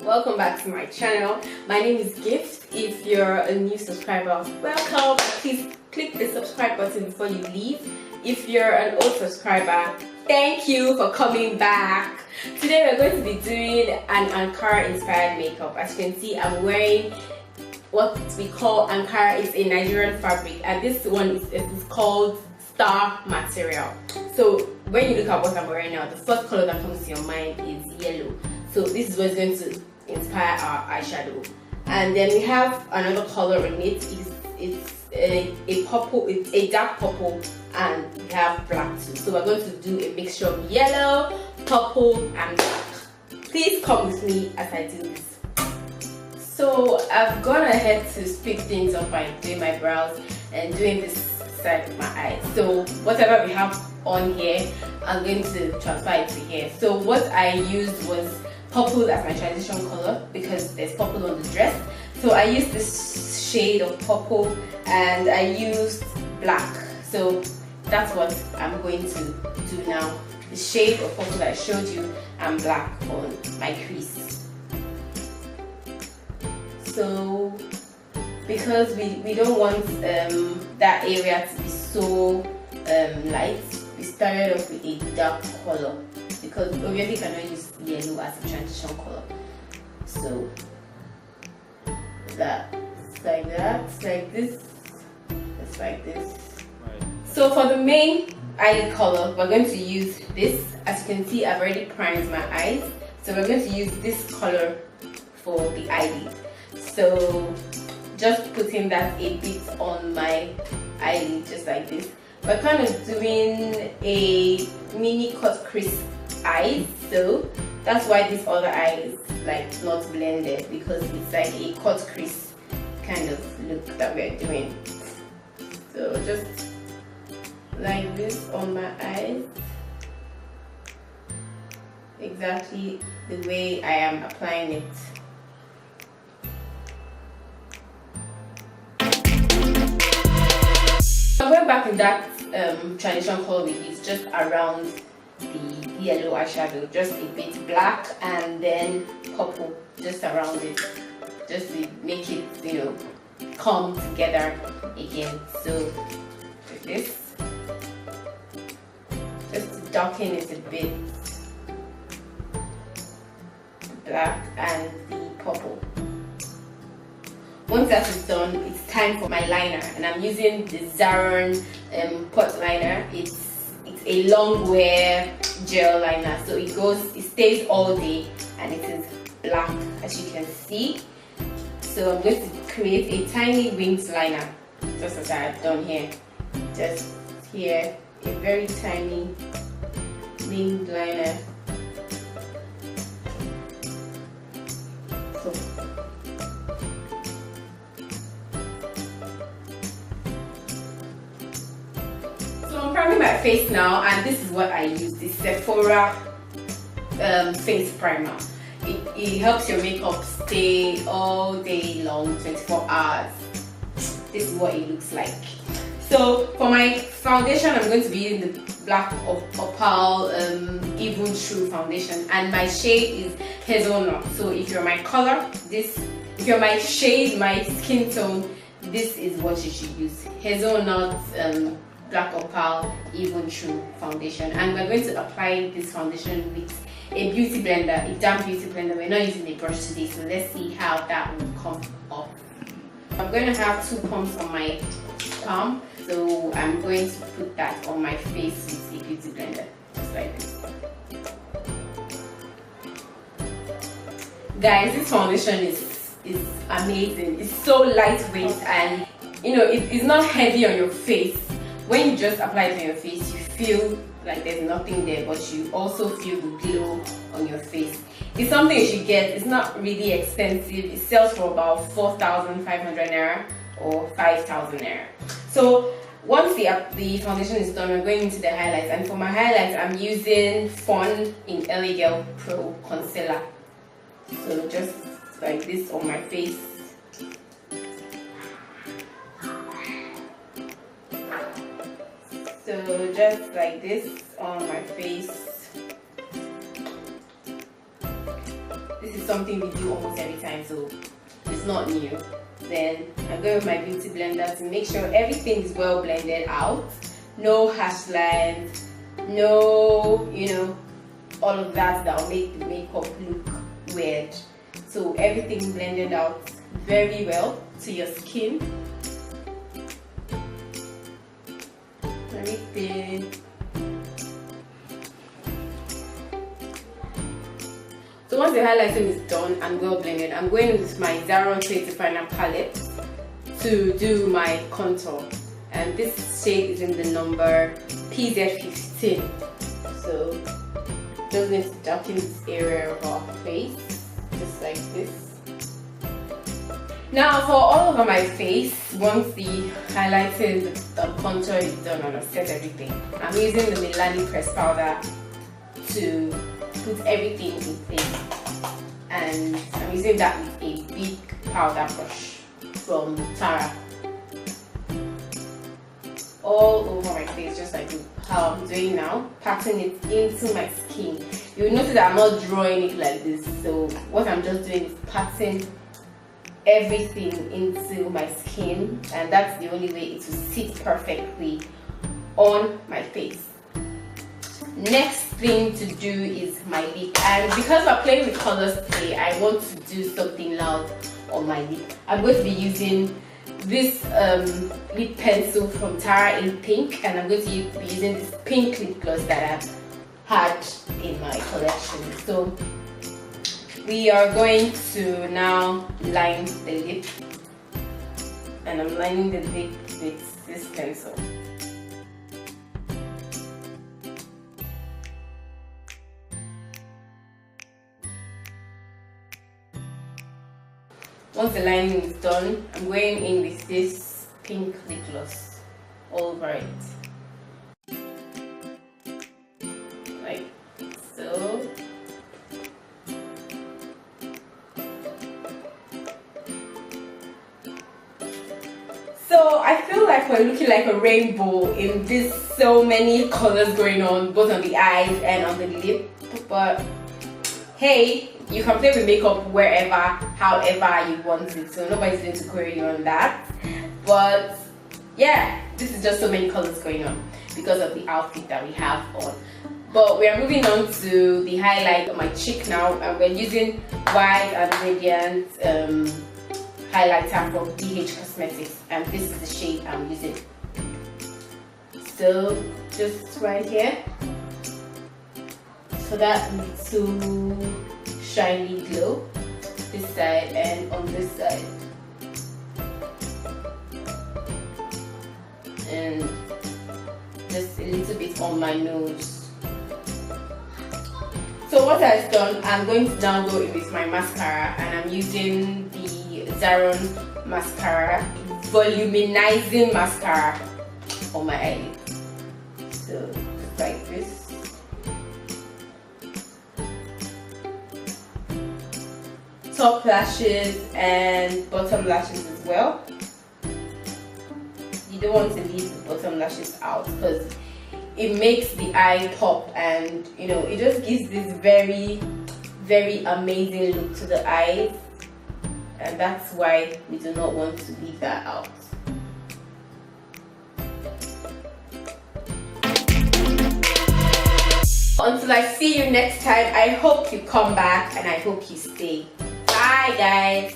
welcome back to my channel. My name is Gift. If you're a new subscriber, welcome. Please click the subscribe button before you leave. If you're an old subscriber, thank you for coming back. Today we're going to be doing an Ankara inspired makeup. As you can see, I'm wearing what we call Ankara. It's a Nigerian fabric, and this one is called Star Material. So when you look at what I'm wearing now, the first color that comes to your mind is yellow. So this is what's going to inspire our eyeshadow. And then we have another color in it. It's a purple, it's a dark purple, and we have black too. So we're going to do a mixture of yellow, purple, and black. Please come with me as I do this. So I've gone ahead to speed things up by doing my brows and doing this side of my eyes. So whatever we have on here, I'm going to transfer it to here. So what I used was purple as my transition color because there's purple on the dress. So I used this shade of purple and I used black. So that's what I'm going to do now. The shade of purple that I showed you and black on my crease. So because we don't want that area to be so light, we started off with a dark color because obviously you cannot use yellow as a transition color. So that's like that, like this, it's like this. Right. So for the main eyelid color, we're going to use this. As you can see, I've already primed my eyes, so we're going to use this color for the eyelid. So just putting that a bit on my eyelid, just like this. We're kind of doing a mini cut crease eyes, so that's why this other eye is like not blended, because it's like a cut crease kind of look that we're doing. So just like this on my eyes, exactly the way I am applying it. I'm going back in that transition color we used, just around the yellow eyeshadow, just a bit black and then purple just around it, just to make it, you know, come together again. So like this, just to darken it a bit, black and the purple. Once that is done, it's time for my liner, and I'm using the Zaron pot liner. It's a long wear gel liner, so it stays all day, and it is black as you can see. So I'm going to create a tiny winged liner, just as I have done here. Just here, a very tiny winged liner. So I'm priming my face now, and this is what I use, this Sephora face primer. It helps your makeup stay all day long, 24 hours. This is what it looks like. So for my foundation, I'm going to be using the Black Opal Even True foundation, and my shade is Hazelnut. So if you're my color, if you're my shade, my skin tone, this is what you should use. Hazelnut Black Opal Even True foundation, and we're going to apply this foundation with a beauty blender, a damp beauty blender. We're not using a brush today, so let's see how that will come up. I'm going to have 2 pumps on my palm, so I'm going to put that on my face with a beauty blender, just like this. Guys, this foundation is amazing. It's so lightweight, and you know, it's not heavy on your face. When you just apply it on your face, you feel like there's nothing there, but you also feel the glow on your face. It's something you should get. It's not really expensive. It sells for about 4,500 naira or 5,000 naira. So once the foundation is done, we're going into the highlights, and for my highlights I'm using Fun in LA Girl Pro Concealer. So just like this on my face. So just like this on my face. This is something we do almost every time, so it's not new. Then I'm going with my beauty blender to make sure everything is well blended out. No harsh lines, no, all of that will make the makeup look weird. So everything blended out very well to your skin. Everything. So once the highlighting is done and well blended, I'm going with my Zaron Shade Definer palette to do my contour. And this shade is in the number PZ15. So just need to darken this area of our face, just like this. Now for all over my face, once the highlighting, the contour is done and I've set everything, I'm using the Milani press powder to put everything in place, and I'm using that with a big powder brush from Tara, all over my face, just like how I'm doing now, patting it into my skin. You'll notice that I'm not drawing it like this, so what I'm just doing is patting everything into my skin, and that's the only way it will sit perfectly on my face. Next thing to do is my lip, and because we're playing with colors today, I want to do something loud on my lip. I'm going to be using this lip pencil from Tara in pink, and I'm going to be using this pink lip gloss that I've had in my collection. So we are going to now line the lip, and I'm lining the lip with this pencil. Once the lining is done, I'm going in with this pink lip gloss all over it, like so. So I feel like we're looking like a rainbow in this, so many colors going on, both on the eyes and on the lip. But hey, you can play with makeup wherever, however you want it, so nobody's going to query you on that. But yeah, this is just so many colors going on because of the outfit that we have on. But we are moving on to the highlight of my cheek now, and we're using White and Radiant highlighter from BH Cosmetics, and this is the shade I'm using. So just right here, so that little shiny glow, this side and on this side, and just a little bit on my nose. So what I've done, I'm going to now go in with my mascara, and I'm using the Zaron mascara, voluminizing mascara on my eyelid. So just like this. Top lashes and bottom lashes as well. You don't want to leave the bottom lashes out because it makes the eye pop, and it just gives this very, very amazing look to the eyes, and that's why we do not want to leave that out. Until I see you next time, I hope you come back and I hope you stay. Bye guys.